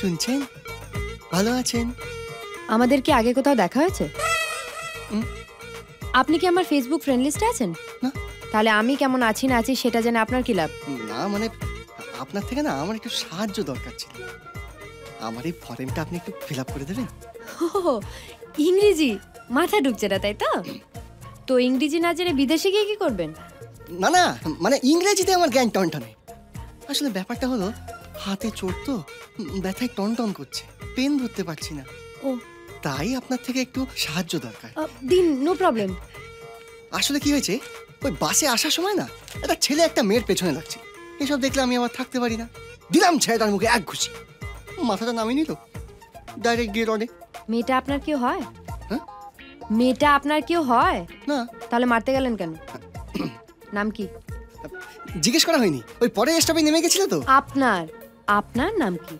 শুনছেন? ভালো আছেন? আমাদের কি আগে কোথাও দেখা হয়েছে? আপনি কি আমার ফেসবুক ফ্রেন্ড লিস্টে আছেন? না। তাহলে আমি কেমন আছি না আছি সেটা জেনে আপনার কি লাভ? না মানে আপনার থেকে না আমার একটু সাহায্য দরকার ছিল। আমার এই ফর্মটা আপনি একটু ফিল আপ করে দেবেন? ও ইংরেজি মাথা ঢুকছে না, তাই তো? তো ইংরেজি না জেনে বিদেশে গিয়ে কি করবেন? না না, মানে ইংরেজিতে আমার জ্ঞান টনটনে। আসলে ব্যাপারটা হলো হাতে চোট তো, ব্যথায় টনটন করছে, পেন ধরতে পারছি না। ও তাই আপনার থেকে একটু সাহায্য দরকার। দিন, নো প্রবলেম। আসলে কি হয়েছে, ওই বাসে আসার সময় না একটা ছেলে একটা মেয়ের পেছনে লাগছে। এসব দেখলে আমি আবার থাকতে পারি না। দিলাম ছেলেটার মুখে এক ঘুষি, মাথাটা নামিয়ে নিল, ডাইরেক্ট গিয়ে রডে। মেয়েটা আপনার কেউ হয়? হ্যাঁ? মেয়েটা আপনার কেউ হয়? না, তাহলে মারতে গেলেন কেন? নাম কি? জিজ্ঞেস করা হয়নি, ওই পরে স্টপে নেমে গেছিল তো। আপনার আপনার নাম কি?